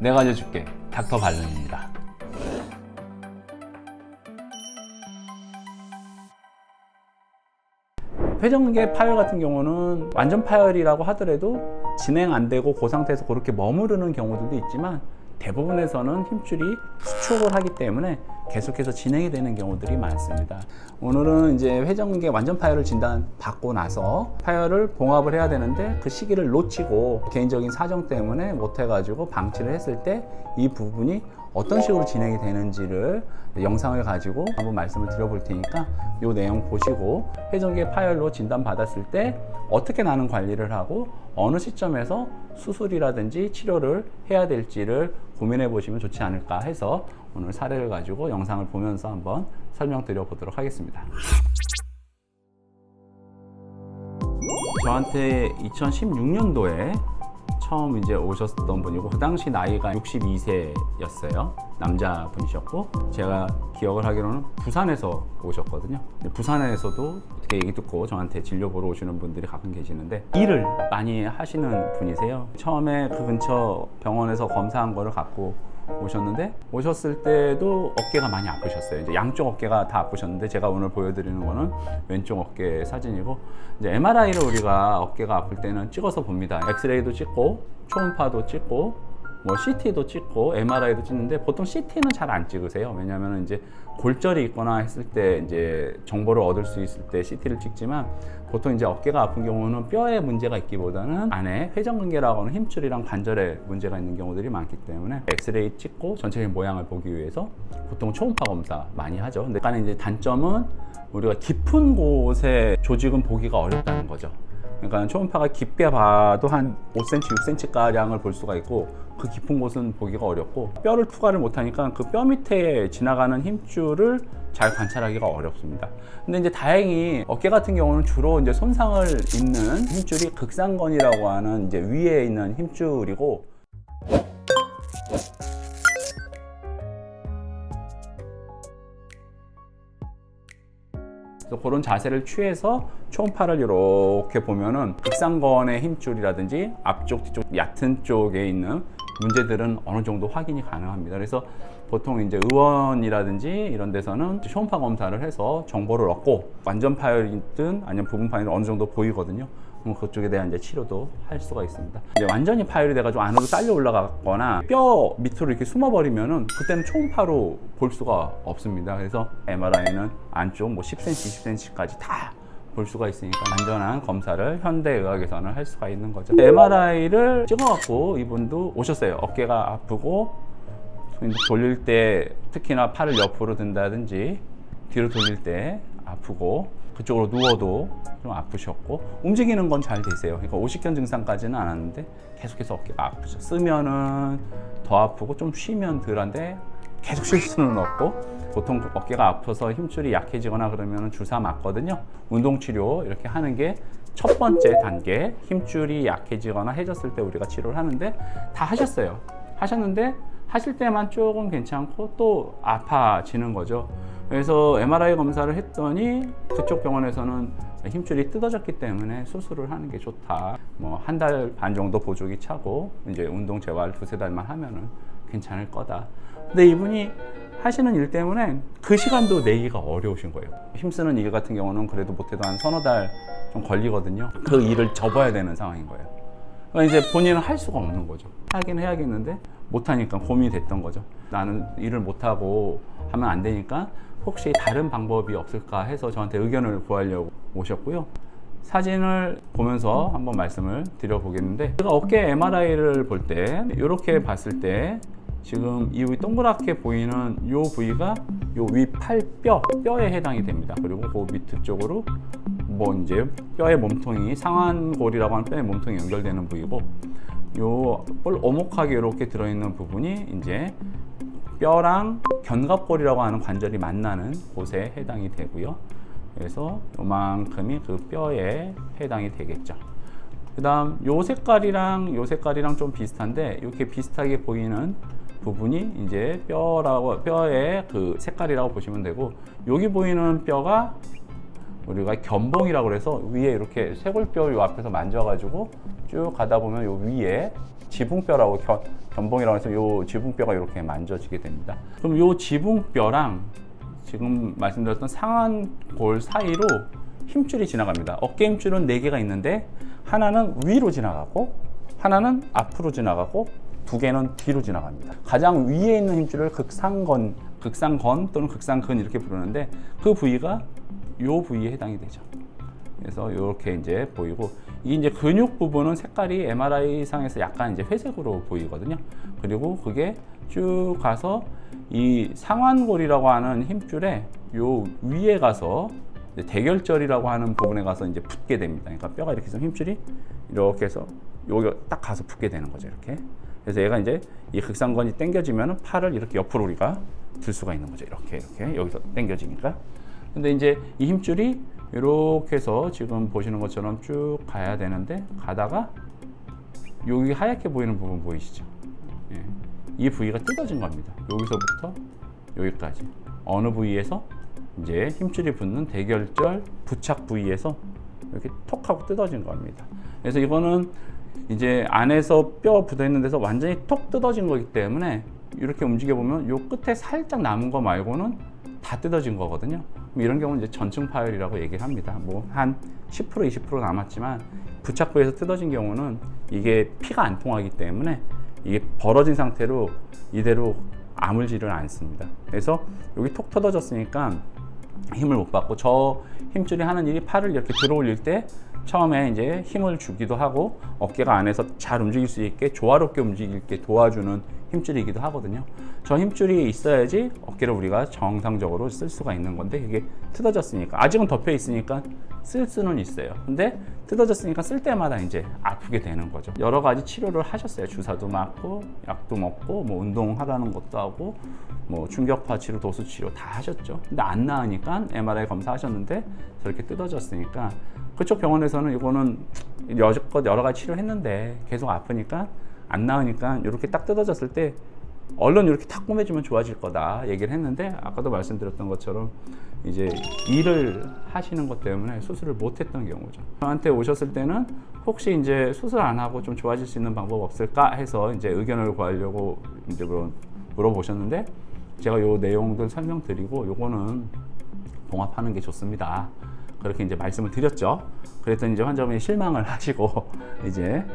내가 알려줄게. 닥터 발론입니다. 회전근개 파열 같은 경우는 완전 파열이라고 하더라도 진행 안 되고 그 상태에서 그렇게 머무르는 경우들도 있지만 대부분에서는 힘줄이 수축을 하기 때문에 계속해서 진행이 되는 경우들이 많습니다. 오늘은 이제 회전근개 완전 파열을 진단받고 나서 파열을 봉합을 해야 되는데 그 시기를 놓치고 개인적인 사정 때문에 못해가지고 방치를 했을 때 이 부분이 어떤 식으로 진행이 되는지를 영상을 가지고 한번 말씀을 드려볼 테니까 이 내용 보시고 회전근개 파열로 진단받았을 때 어떻게 나는 관리를 하고 어느 시점에서 수술이라든지 치료를 해야 될지를 고민해 보시면 좋지 않을까 해서 오늘 사례를 가지고 영상을 보면서 한번 설명드려 보도록 하겠습니다. 저한테 2016년도에 처음 이제 오셨던 분이고 그 당시 나이가 62세였어요. 남자분이셨고 제가 기억을 하기로는 부산에서 오셨거든요. 부산에서도 어떻게 얘기 듣고 저한테 진료 보러 오시는 분들이 가끔 계시는데 일을 많이 하시는 분이세요. 처음에 그 근처 병원에서 검사한 거를 갖고 오셨는데 오셨을 때도 어깨가 많이 아프셨어요. 이제 양쪽 어깨가 다 아프셨는데 제가 오늘 보여드리는 거는 왼쪽 어깨 사진이고 이제 MRI를 우리가 어깨가 아플 때는 찍어서 봅니다. 엑스레이도 찍고 초음파도 찍고 뭐 CT도 찍고 MRI도 찍는데 보통 CT는 잘 안 찍으세요. 왜냐하면 이제 골절이 있거나 했을 때 이제 정보를 얻을 수 있을 때 CT를 찍지만 보통 이제 어깨가 아픈 경우는 뼈에 문제가 있기보다는 안에 회전근개라고 하는 힘줄이랑 관절에 문제가 있는 경우들이 많기 때문에 엑스레이 찍고 전체적인 모양을 보기 위해서 보통 초음파 검사 많이 하죠. 근데 약간의 이제 단점은 우리가 깊은 곳에 조직은 보기가 어렵다는 거죠. 그러니까 초음파가 깊게 봐도 한 5cm, 6cm 가량을 볼 수가 있고 그 깊은 곳은 보기가 어렵고 뼈를 투과를 못하니까 그 뼈 밑에 지나가는 힘줄을 잘 관찰하기가 어렵습니다. 근데 이제 다행히 어깨 같은 경우는 주로 이제 손상을 입는 힘줄이 극상건이라고 하는 이제 위에 있는 힘줄이고 그래서 그런 자세를 취해서 초음파를 이렇게 보면은 극상건의 힘줄이라든지 앞쪽, 뒤쪽 얕은 쪽에 있는 문제들은 어느 정도 확인이 가능합니다. 그래서 보통 이제 의원이라든지 이런 데서는 초음파 검사를 해서 정보를 얻고 완전 파열이든 아니면 부분 파열이 어느 정도 보이거든요. 그럼 그쪽에 대한 이제 치료도 할 수가 있습니다. 이제 완전히 파열이 돼가지고 안으로 딸려 올라가거나 뼈 밑으로 이렇게 숨어버리면은 그때는 초음파로 볼 수가 없습니다. 그래서 MRI는 안쪽 뭐 10cm, 20cm까지 다 볼 수가 있으니까 안전한 검사를 현대의학에서는 할 수가 있는 거죠. MRI를 찍어갖고 이분도 오셨어요. 어깨가 아프고 돌릴 때 특히나 팔을 옆으로 든다든지 뒤로 돌릴 때 아프고 그쪽으로 누워도 좀 아프셨고 움직이는 건 잘 되세요. 그러니까 오십견 증상까지는 않았는데 계속해서 어깨가 아프죠. 쓰면은 더 아프고 좀 쉬면 덜한데 계속 쉴 수는 없고 보통 어깨가 아파서 힘줄이 약해지거나 그러면 주사 맞거든요. 운동치료 이렇게 하는 게 첫 번째 단계, 힘줄이 약해지거나 해졌을 때 우리가 치료를 하는데 다 하셨어요. 하셨는데 하실 때만 조금 괜찮고 또 아파지는 거죠. 그래서 MRI 검사를 했더니 그쪽 병원에서는 힘줄이 뜯어졌기 때문에 수술을 하는 게 좋다. 뭐 한 달 반 정도 보조기 차고 이제 운동 재활 두세 달만 하면은 괜찮을 거다. 근데 이분이 하시는 일 때문에 그 시간도 내기가 어려우신 거예요. 힘쓰는 일 같은 경우는 그래도 못해도 한 서너 달 좀 걸리거든요. 그 일을 접어야 되는 상황인 거예요. 그러니까 이제 본인은 할 수가 없는 거죠. 하긴 해야겠는데 못하니까 고민이 됐던 거죠. 나는 일을 못하고 하면 안 되니까 혹시 다른 방법이 없을까 해서 저한테 의견을 구하려고 오셨고요. 사진을 보면서 한번 말씀을 드려보겠는데 제가 어깨 MRI를 볼 때 이렇게 봤을 때 지금 이 동그랗게 보이는 이 부위가 이 위 뼈에 해당이 됩니다. 그리고 그 밑에 쪽으로 뭐 이제 뼈의 몸통이 상완골이라고 하는 뼈의 몸통이 연결되는 부위고 요 오목하게 이렇게 들어있는 부분이 이제 뼈랑 견갑골이라고 하는 관절이 만나는 곳에 해당이 되고요. 그래서 요만큼이 그 뼈에 해당이 되겠죠. 그 다음 요 색깔이랑 좀 비슷한데 이렇게 비슷하게 보이는 부분이 이제 뼈의 그 색깔이라고 보시면 되고 여기 보이는 뼈가 우리가 견봉이라고 그래서 위에 이렇게 쇄골뼈 요 앞에서 만져가지고 쭉 가다 보면 요 위에 지붕뼈라고 견봉이라고 해서 요 지붕뼈가 이렇게 만져지게 됩니다. 그럼 요 지붕뼈랑 지금 말씀드렸던 상완골 사이로 힘줄이 지나갑니다. 어깨 힘줄은 4개가 있는데 하나는 위로 지나가고 하나는 앞으로 지나가고 2개는 뒤로 지나갑니다. 가장 위에 있는 힘줄을 극상건 또는 극상근 이렇게 부르는데 그 부위가 요 부위에 해당이 되죠. 그래서 이렇게 이제 보이고, 이게 이제 근육 부분은 색깔이 MRI 상에서 약간 이제 회색으로 보이거든요. 그리고 그게 쭉 가서 이 상완골이라고 하는 힘줄에 요 위에 가서 대결절이라고 하는 부분에 가서 이제 붙게 됩니다. 그러니까 뼈가 이렇게 해서 힘줄이 이렇게 해서 여기 딱 가서 붙게 되는 거죠. 이렇게. 그래서 얘가 이제 이 극상건이 당겨지면 팔을 이렇게 옆으로 우리가 들 수가 있는 거죠. 이렇게 여기서 당겨지니까. 근데 이제 이 힘줄이 이렇게 해서 지금 보시는 것처럼 쭉 가야 되는데, 가다가 여기 하얗게 보이는 부분 보이시죠? 예. 이 부위가 뜯어진 겁니다. 여기서부터 여기까지 어느 부위에서 이제 힘줄이 붙는 대결절 부착 부위에서 이렇게 톡 하고 뜯어진 겁니다. 그래서 이거는 이제 안에서 뼈 붙어 있는 데서 완전히 톡 뜯어진 거기 때문에 이렇게 움직여 보면 요 끝에 살짝 남은 거 말고는 다 뜯어진 거거든요. 이런 경우는 이제 전층 파열이라고 얘기를 합니다. 뭐 한 10% 20% 남았지만 부착부에서 뜯어진 경우는 이게 피가 안 통하기 때문에 이게 벌어진 상태로 이대로 아물지를 않습니다. 그래서 여기 톡 터져졌으니까 힘을 못 받고, 저 힘줄이 하는 일이 팔을 이렇게 들어 올릴 때 처음에 이제 힘을 주기도 하고 어깨가 안에서 잘 움직일 수 있게 조화롭게 움직이게 도와주는 힘줄이기도 하거든요. 저 힘줄이 있어야지 어깨를 우리가 정상적으로 쓸 수가 있는 건데, 이게 뜯어졌으니까, 아직은 덮여 있으니까 쓸 수는 있어요. 근데 뜯어졌으니까 쓸 때마다 이제 아프게 되는 거죠. 여러 가지 치료를 하셨어요. 주사도 맞고 약도 먹고 뭐 운동하라는 것도 하고 뭐 충격파 치료, 도수 치료 다 하셨죠. 근데 안 나으니까 MRI 검사하셨는데 저렇게 뜯어졌으니까, 그쪽 병원에서는 이거는 여러 가지 치료했는데 계속 아프니까 안 나으니까 이렇게 딱 뜯어졌을 때 얼른 이렇게 탁 꼬매주면 좋아질 거다 얘기를 했는데, 아까도 말씀드렸던 것처럼 이제 일을 하시는 것 때문에 수술을 못 했던 경우죠. 저한테 오셨을 때는 혹시 이제 수술 안 하고 좀 좋아질 수 있는 방법 없을까 해서 이제 의견을 구하려고 이제 물어보셨는데, 제가 요 내용들 설명드리고 요거는 봉합하는 게 좋습니다, 그렇게 이제 말씀을 드렸죠. 그랬더니 이제 환자분이 실망을 하시고 이제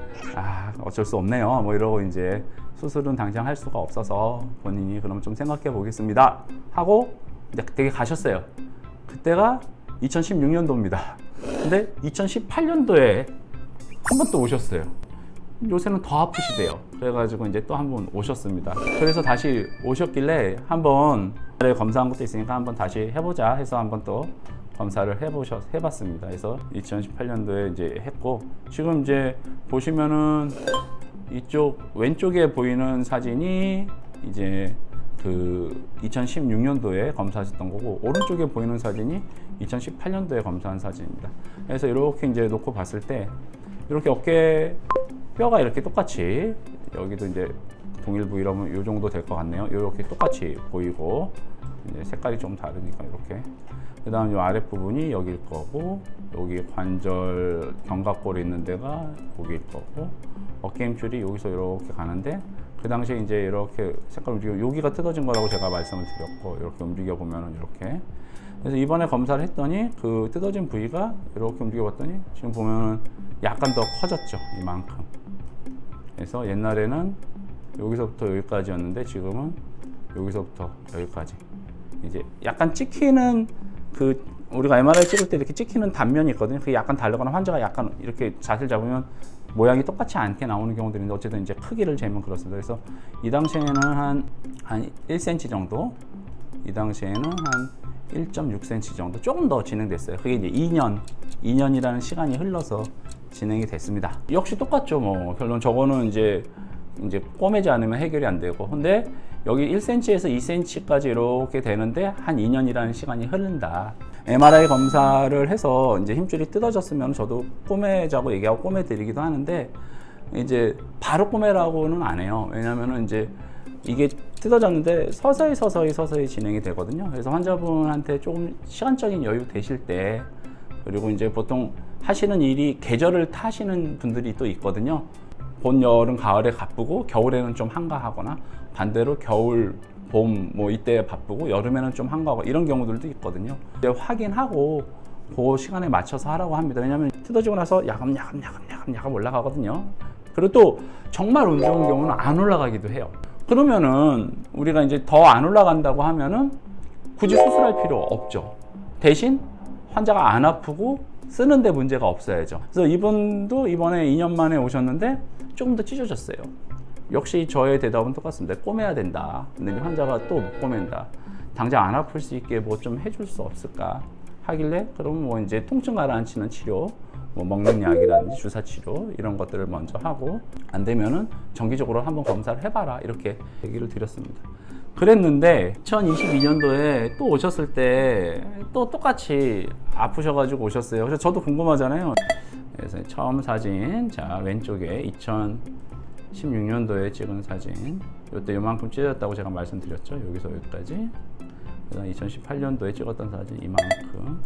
어쩔 수 없네요 뭐 이러고 이제 수술은 당장 할 수가 없어서 본인이 그럼 좀 생각해 보겠습니다 하고 이제 되게 가셨어요. 그때가 2016년도입니다. 근데 2018년도에 한 번 또 오셨어요. 요새는 더 아프시대요. 그래가지고 이제 또 한 번 오셨습니다. 그래서 다시 오셨길래 한번 검사한 것도 있으니까 한번 다시 해보자 해서 한번 또 검사를 해봤습니다. 그래서 2018년도에 이제 했고, 지금 이제 보시면은 이쪽 왼쪽에 보이는 사진이 이제 그 2016년도에 검사하셨던 거고, 오른쪽에 보이는 사진이 2018년도에 검사한 사진입니다. 그래서 이렇게 이제 놓고 봤을 때 이렇게 어깨 뼈가 이렇게 똑같이, 여기도 이제 동일 부위라면 이 정도 될 것 같네요. 이렇게 똑같이 보이고, 이제 색깔이 좀 다르니까 이렇게. 그 다음 이 아랫부분이 여기일 거고, 여기 관절 견갑골에 있는 데가 여기일 거고, 어깨 힘줄이 여기서 이렇게 가는데, 그 당시에 이제 이렇게 색깔 움직이고, 여기가 뜯어진 거라고 제가 말씀을 드렸고, 이렇게 움직여 보면은 이렇게. 그래서 이번에 검사를 했더니 그 뜯어진 부위가 이렇게 움직여 봤더니 지금 보면은 약간 더 커졌죠, 이만큼. 그래서 옛날에는 여기서부터 여기까지였는데 지금은 여기서부터 여기까지. 이제 약간 찍히는 그 우리가 MRI 찍을 때 이렇게 찍히는 단면이 있거든요. 그게 약간 다르거나 환자가 약간 이렇게 자세를 잡으면 모양이 똑같이 않게 나오는 경우들이 있는데, 어쨌든 이제 크기를 재면 그렇습니다. 그래서 이 당시에는 한 1cm 정도, 이 당시에는 한 1.6cm 정도 조금 더 진행됐어요. 그게 이제 2년이라는 시간이 흘러서 진행이 됐습니다. 역시 똑같죠. 뭐 결론 저거는 이제 꼬매지 않으면 해결이 안 되고, 근데 여기 1cm에서 2cm까지 이렇게 되는데 한 2년이라는 시간이 흐른다. MRI 검사를 해서 이제 힘줄이 뜯어졌으면 저도 꼬매자고 얘기하고 꼬매드리기도 하는데, 이제 바로 꼬매라고는 안 해요. 왜냐면은 이제 이게 뜯어졌는데 서서히 진행이 되거든요. 그래서 환자분한테 조금 시간적인 여유 되실 때, 그리고 이제 보통 하시는 일이 계절을 타시는 분들이 또 있거든요. 봄, 여름, 가을에 바쁘고 겨울에는 좀 한가하거나 반대로 겨울, 봄 뭐 이때 바쁘고 여름에는 좀 한가하고 이런 경우들도 있거든요. 이제 확인하고 그 시간에 맞춰서 하라고 합니다. 왜냐하면 뜯어지고 나서 야금 올라가거든요. 그리고 또 정말 운 좋은 경우는 안 올라가기도 해요. 그러면은 우리가 이제 더 안 올라간다고 하면은 굳이 수술할 필요 없죠. 대신 환자가 안 아프고 쓰는데 문제가 없어야죠. 그래서 이분도 이번에 2년 만에 오셨는데 조금 더 찢어졌어요. 역시 저의 대답은 똑같습니다. 꼬매야 된다. 근데 환자가 또 못 꼬맨다. 당장 안 아플 수 있게 뭐 좀 해줄 수 없을까 하길래 그럼 뭐 이제 통증 가라앉히는 치료, 뭐 먹는 약이라든지 주사 치료 이런 것들을 먼저 하고 안 되면은 정기적으로 한번 검사를 해봐라 이렇게 얘기를 드렸습니다. 그랬는데 2022년도에 또 오셨을 때 또 똑같이 아프셔가지고 오셨어요. 그래서 저도 궁금하잖아요. 그래서 처음 사진, 자 왼쪽에 2016년도에 찍은 사진, 이때 요만큼 찢어졌다고 제가 말씀드렸죠. 여기서 여기까지. 그다음 2018년도에 찍었던 사진 이만큼.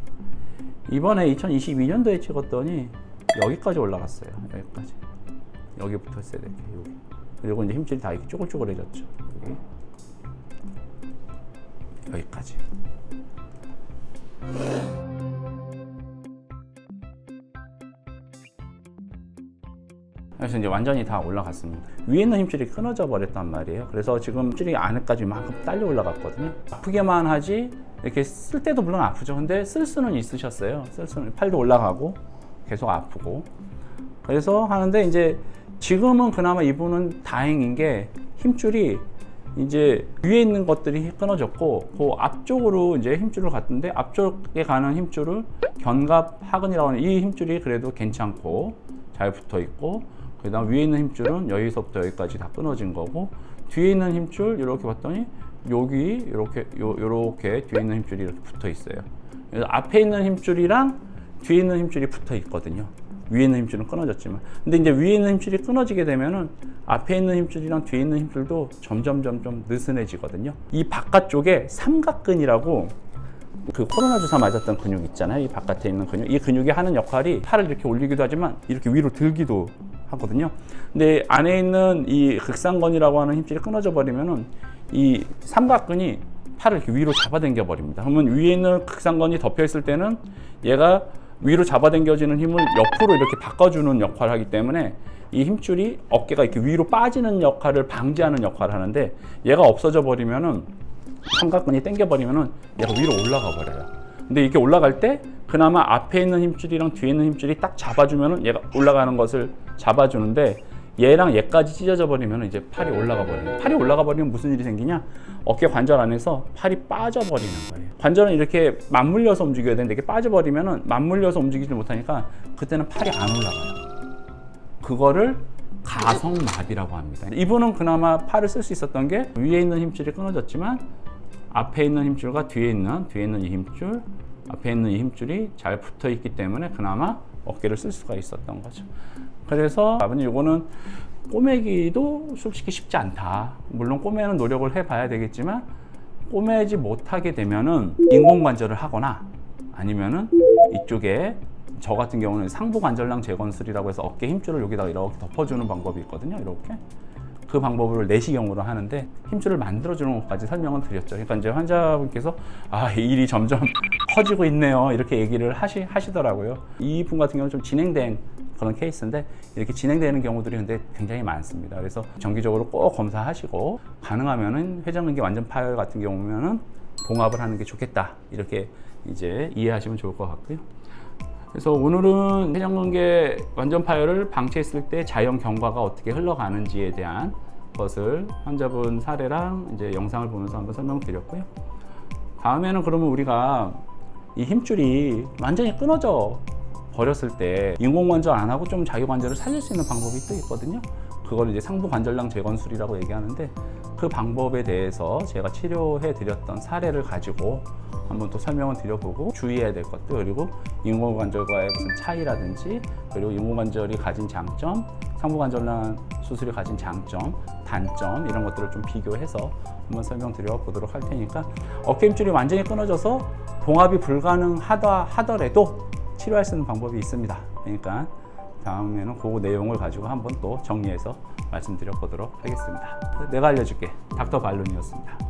이번에 2022년도에 찍었더니 여기까지 올라갔어요. 여기까지. 여기 붙었어야 돼. 여기. 그리고 이제 힘줄이 다 이렇게 쪼글쪼글해졌죠. 여기까지. 그래서 이제 완전히 다 올라갔습니다. 위에 있는 힘줄이 끊어져 버렸단 말이에요. 그래서 지금 힘줄이 안에까지 이만큼 딸려 올라갔거든요. 아프게만 하지 이렇게 쓸 때도 물론 아프죠. 근데 쓸 수는 있으셨어요. 쓸 수는 팔도 올라가고 계속 아프고. 그래서 하는데 이제 지금은 그나마 이분은 다행인 게 힘줄이 이제 위에 있는 것들이 끊어졌고 그 앞쪽으로 이제 힘줄을 갔는데 앞쪽에 가는 힘줄을 견갑하근이라고 하는 이 힘줄이 그래도 괜찮고 잘 붙어 있고 그 다음 위에 있는 힘줄은 여기서부터 여기까지 다 끊어진 거고 뒤에 있는 힘줄 이렇게 봤더니 여기 이렇게 요렇게 뒤에 있는 힘줄이 이렇게 붙어 있어요. 그래서 앞에 있는 힘줄이랑 뒤에 있는 힘줄이 붙어 있거든요. 위에 있는 힘줄은 끊어졌지만 근데 이제 위에 있는 힘줄이 끊어지게 되면은 앞에 있는 힘줄이랑 뒤에 있는 힘줄도 점점 느슨해지거든요. 이 바깥쪽에 삼각근이라고 그 코로나 주사 맞았던 근육 있잖아요. 이 바깥에 있는 근육, 이 근육이 하는 역할이 팔을 이렇게 올리기도 하지만 이렇게 위로 들기도 하거든요. 근데 안에 있는 이 극상근이라고 하는 힘줄이 끊어져 버리면은 이 삼각근이 팔을 이렇게 위로 잡아당겨 버립니다. 그러면 위에 있는 극상근이 덮여 있을 때는 얘가 위로 잡아당겨지는 힘을 옆으로 이렇게 바꿔주는 역할을 하기 때문에 이 힘줄이 어깨가 이렇게 위로 빠지는 역할을 방지하는 역할을 하는데 얘가 없어져 버리면은 삼각근이 당겨 버리면은 얘가 위로 올라가 버려요. 근데 이렇게 올라갈 때 그나마 앞에 있는 힘줄이랑 뒤에 있는 힘줄이 딱 잡아주면은 얘가 올라가는 것을 잡아주는데 얘랑 얘까지 찢어져 버리면 이제 팔이 올라가 버려요. 팔이 올라가 버리면 무슨 일이 생기냐? 어깨 관절 안에서 팔이 빠져 버리는 거예요. 관절은 이렇게 맞물려서 움직여야 되는데 이게 빠져 버리면은 맞물려서 움직이지 못하니까 그때는 팔이 안 올라가요. 그거를 가성마비라고 합니다. 이분은 그나마 팔을 쓸 수 있었던 게 위에 있는 힘줄이 끊어졌지만 앞에 있는 힘줄과 뒤에 있는 이 힘줄, 앞에 있는 이 힘줄이 잘 붙어 있기 때문에 그나마 어깨를 쓸 수가 있었던 거죠. 그래서 아버님 이거는 꼬매기도 솔직히 쉽지 않다. 물론 꼬매는 노력을 해봐야 되겠지만 꼬매지 못하게 되면은 인공관절을 하거나 아니면은 이쪽에 저 같은 경우는 상부관절낭 재건술이라고 해서 어깨 힘줄을 여기다가 이렇게 덮어주는 방법이 있거든요. 이렇게. 그 방법을 내시경으로 하는데 힘줄을 만들어주는 것까지 설명을 드렸죠. 그러니까 이제 환자분께서 이 일이 점점 커지고 있네요. 이렇게 얘기를 하시더라고요. 이분 같은 경우는 좀 진행된 그런 케이스인데 이렇게 진행되는 경우들이 근데 굉장히 많습니다. 그래서 정기적으로 꼭 검사하시고 가능하면은 회전근개 완전 파열 같은 경우면은 봉합을 하는 게 좋겠다. 이렇게 이제 이해하시면 좋을 것 같고요. 그래서 오늘은 회전근개 완전 파열을 방치했을 때 자연 경과가 어떻게 흘러가는지에 대한 것을 환자분 사례랑 이제 영상을 보면서 한번 설명드렸고요. 다음에는 그러면 우리가 이 힘줄이 완전히 끊어져 버렸을 때 인공관절 안 하고 좀 자유관절을 살릴 수 있는 방법이 또 있거든요. 그걸 이제 상부관절낭 재건술이라고 얘기하는데 그 방법에 대해서 제가 치료해 드렸던 사례를 가지고 한번 또 설명을 드려보고 주의해야 될 것들 그리고 인공관절과의 무슨 차이라든지 그리고 인공관절이 가진 장점, 상부관절낭 수술이 가진 장점, 단점 이런 것들을 좀 비교해서 한번 설명드려 보도록 할 테니까 어깨 힘줄이 완전히 끊어져서 봉합이 불가능하다 하더라도 치료할 수 있는 방법이 있습니다. 그러니까 다음에는 그 내용을 가지고 한번 또 정리해서 말씀드려 보도록 하겠습니다. 내가 알려줄게. 닥터 발론이었습니다.